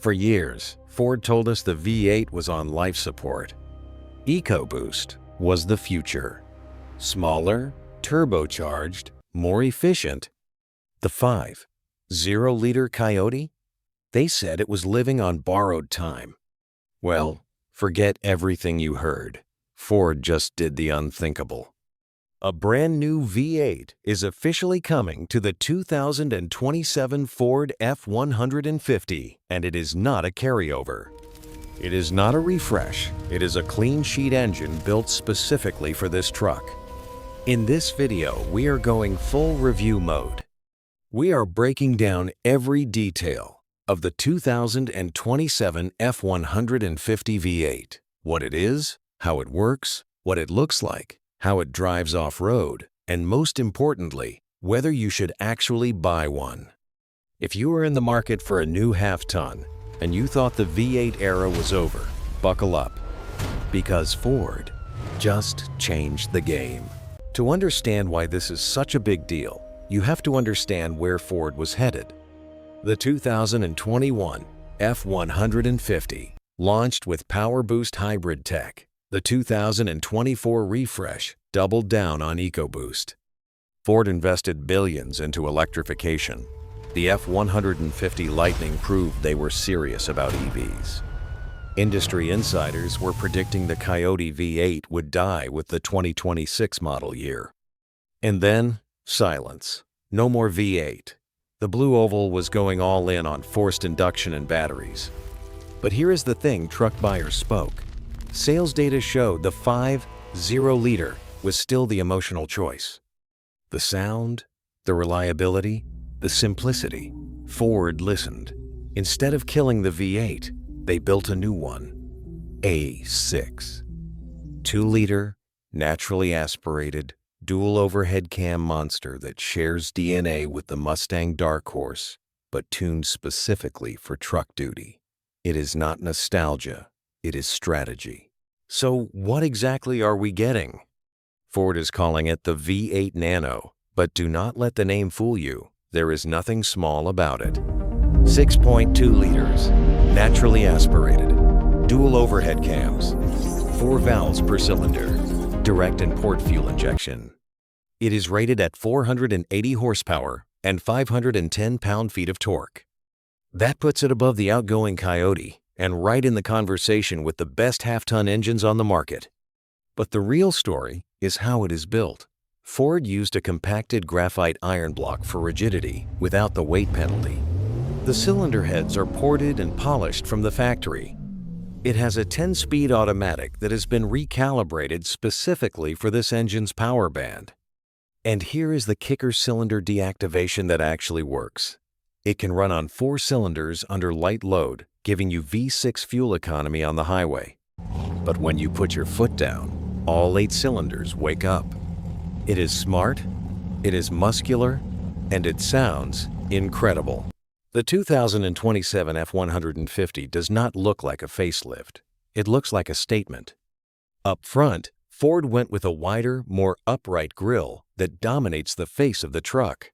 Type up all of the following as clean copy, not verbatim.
For years, Ford told us the V8 was on life support. EcoBoost was the future. Smaller, turbocharged, more efficient. The 5.0-liter Coyote? They said it was living on borrowed time. Well, forget everything you heard. Ford just did the unthinkable. A brand new V8 is officially coming to the 2027 Ford F-150, and it is not a carryover. It is not a refresh. It is a clean sheet engine built specifically for this truck. In this video, we are going full review mode. We are breaking down every detail of the 2027 F-150 V8. What it is, how it works, what it looks like, how it drives off-road, and most importantly, whether you should actually buy one. If you are in the market for a new half-ton and you thought the V8 era was over, buckle up, because Ford just changed the game. To understand why this is such a big deal, you have to understand where Ford was headed. The 2021 F-150 launched with Power Boost hybrid tech. The 2024 refresh doubled down on EcoBoost. Ford invested billions into electrification. The F-150 Lightning proved they were serious about EVs. Industry insiders were predicting the Coyote V8 would die with the 2026 model year. And then, silence. No more V8. The Blue Oval was going all in on forced induction and batteries. But here is the thing: truck buyers spoke. Sales data showed the 5.0-liter was still the emotional choice. The sound, the reliability, the simplicity. Ford listened. Instead of killing the V8, they built a new one. A6. 2-liter, naturally aspirated, dual overhead cam monster that shares DNA with the Mustang Dark Horse, but tuned specifically for truck duty. It is not nostalgia. It is strategy. So what exactly are we getting? Ford is calling it the V8 Nano, but do not let the name fool you. There is nothing small about it. 6.2 liters, naturally aspirated, dual overhead cams, 4 valves per cylinder, direct and port fuel injection. It is rated at 480 horsepower and 510 pound-feet of torque. That puts it above the outgoing Coyote and right in the conversation with the best half-ton engines on the market. But the real story is how it is built. Ford used a compacted graphite iron block for rigidity without the weight penalty. The cylinder heads are ported and polished from the factory. It has a 10-speed automatic that has been recalibrated specifically for this engine's power band. And here is the kicker: cylinder deactivation that actually works. It can run on 4 cylinders under light load, giving you V6 fuel economy on the highway. But when you put your foot down, all 8 cylinders wake up. It is smart, it is muscular, and it sounds incredible. The 2027 F-150 does not look like a facelift. It looks like a statement. Up front, Ford went with a wider, more upright grille that dominates the face of the truck.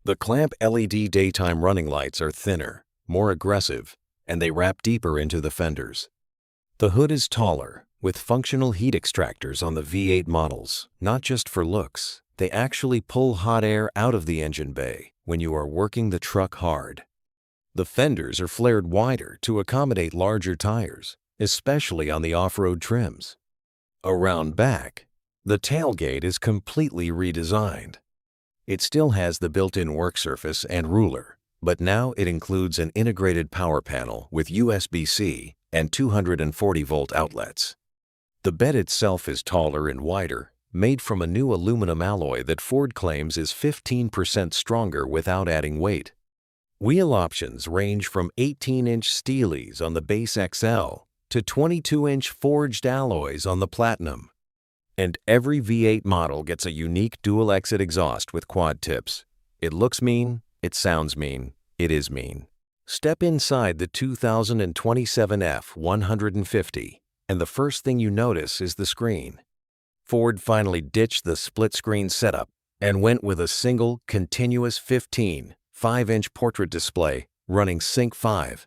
The clamp LED daytime running lights are thinner, more aggressive, and they wrap deeper into the fenders. The hood is taller, with functional heat extractors on the V8 models, not just for looks. They actually pull hot air out of the engine bay when you are working the truck hard. The fenders are flared wider to accommodate larger tires, especially on the off-road trims. Around back, the tailgate is completely redesigned. It still has the built-in work surface and ruler, but now it includes an integrated power panel with USB-C and 240-volt outlets. The bed itself is taller and wider, made from a new aluminum alloy that Ford claims is 15% stronger without adding weight. Wheel options range from 18-inch Steelies on the base XL to 22-inch forged alloys on the Platinum. And every V8 model gets a unique dual-exit exhaust with quad tips. It looks mean, it sounds mean, it is mean. Step inside the 2027 F-150, and the first thing you notice is the screen. Ford finally ditched the split-screen setup and went with a single, continuous 15.5-inch portrait display running Sync 5.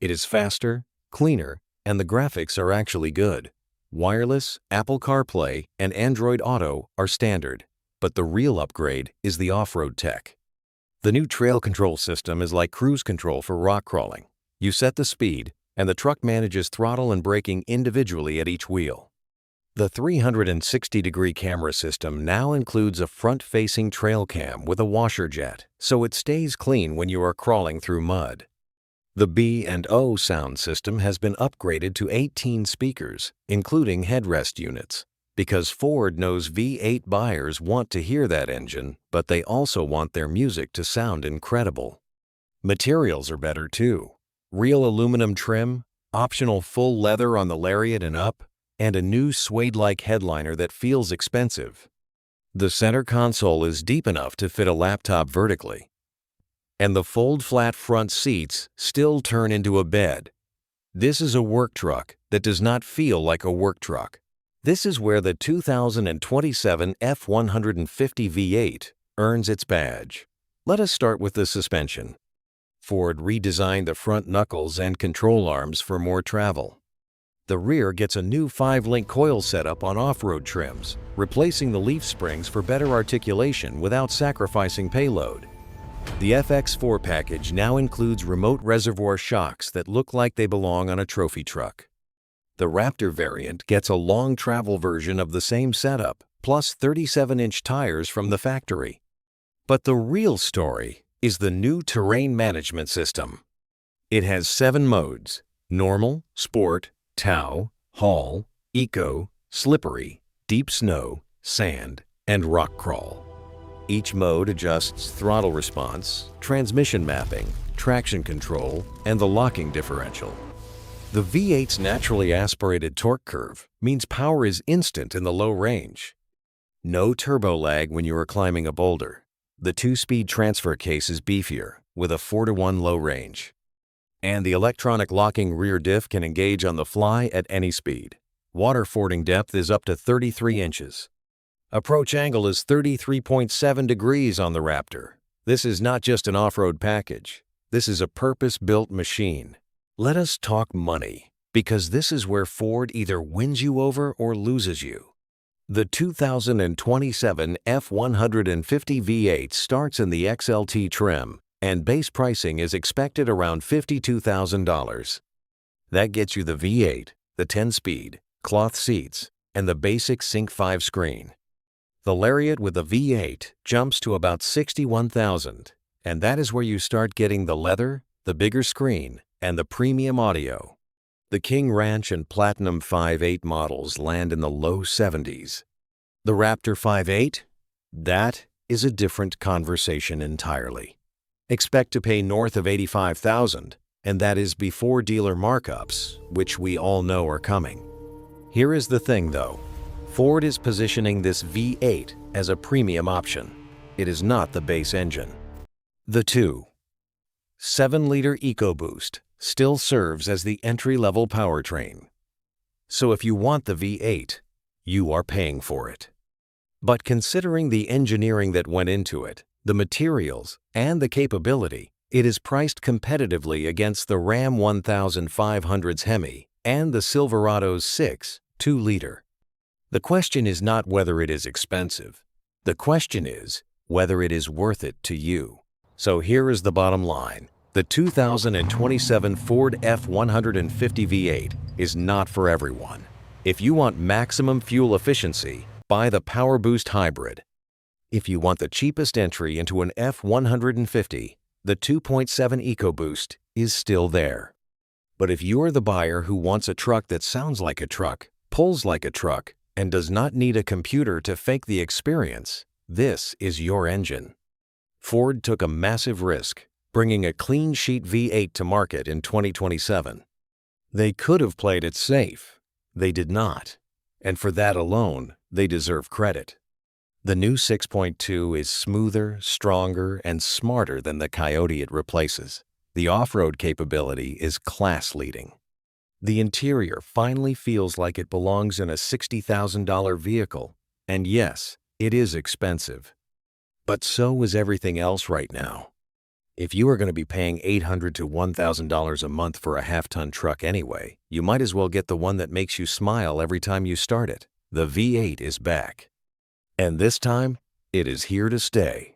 It is faster, cleaner, and the graphics are actually good. Wireless, Apple CarPlay, and Android Auto are standard, but the real upgrade is the off-road tech. The new trail control system is like cruise control for rock crawling. You set the speed, and the truck manages throttle and braking individually at each wheel. The 360-degree camera system now includes a front-facing trail cam with a washer jet, so it stays clean when you are crawling through mud. The B&O sound system has been upgraded to 18 speakers, including headrest units, because Ford knows V8 buyers want to hear that engine, but they also want their music to sound incredible. Materials are better too. Real aluminum trim, optional full leather on the Lariat and up, and a new suede-like headliner that feels expensive. The center console is deep enough to fit a laptop vertically. And the fold-flat front seats still turn into a bed. This is a work truck that does not feel like a work truck. This is where the 2027 F-150 V8 earns its badge. Let us start with the suspension. Ford redesigned the front knuckles and control arms for more travel. The rear gets a new 5-link coil setup on off-road trims, replacing the leaf springs for better articulation without sacrificing payload. The FX4 package now includes remote reservoir shocks that look like they belong on a trophy truck. The Raptor variant gets a long travel version of the same setup, plus 37-inch tires from the factory. But the real story is the new terrain management system. It has 7 modes: normal, sport, tow, haul, eco, slippery, deep snow, sand, and rock crawl. Each mode adjusts throttle response, transmission mapping, traction control, and the locking differential. The V8's naturally aspirated torque curve means power is instant in the low range. No turbo lag when you are climbing a boulder. The 2-speed transfer case is beefier, with a 4-to-1 low range. And the electronic locking rear diff can engage on the fly at any speed. Water fording depth is up to 33 inches. Approach angle is 33.7 degrees on the Raptor. This is not just an off-road package. This is a purpose-built machine. Let us talk money, because this is where Ford either wins you over or loses you. The 2027 F-150 V8 starts in the XLT trim, and base pricing is expected around $52,000. That gets you the V8, the 10-speed, cloth seats, and the basic Sync 5 screen. The Lariat with the V8 jumps to about $61,000, and that is where you start getting the leather, the bigger screen, and the premium audio. The King Ranch and Platinum 5.8 models land in the low 70s. The Raptor 5.8? That is a different conversation entirely. Expect to pay north of $85,000, and that is before dealer markups, which we all know are coming. Here is the thing though. Ford is positioning this V8 as a premium option. It is not the base engine. The 7-liter EcoBoost still serves as the entry-level powertrain. So if you want the V8, you are paying for it. But considering the engineering that went into it, the materials, and the capability, it is priced competitively against the Ram 1500's Hemi and the Silverado's 6 2-liter. The question is not whether it is expensive. The question is whether it is worth it to you. So here is the bottom line. The 2027 Ford F-150 V8 is not for everyone. If you want maximum fuel efficiency, buy the PowerBoost Hybrid. If you want the cheapest entry into an F-150, the 2.7 EcoBoost is still there. But if you're the buyer who wants a truck that sounds like a truck, pulls like a truck, and does not need a computer to fake the experience, this is your engine. Ford took a massive risk, bringing a clean sheet V8 to market in 2027. They could have played it safe. They did not. And for that alone, they deserve credit. The new 6.2 is smoother, stronger, and smarter than the Coyote it replaces. The off-road capability is class-leading. The interior finally feels like it belongs in a $60,000 vehicle. And yes, it is expensive. But so is everything else right now. If you are going to be paying $800 to $1,000 a month for a half-ton truck anyway, you might as well get the one that makes you smile every time you start it. The V8 is back. And this time, it is here to stay.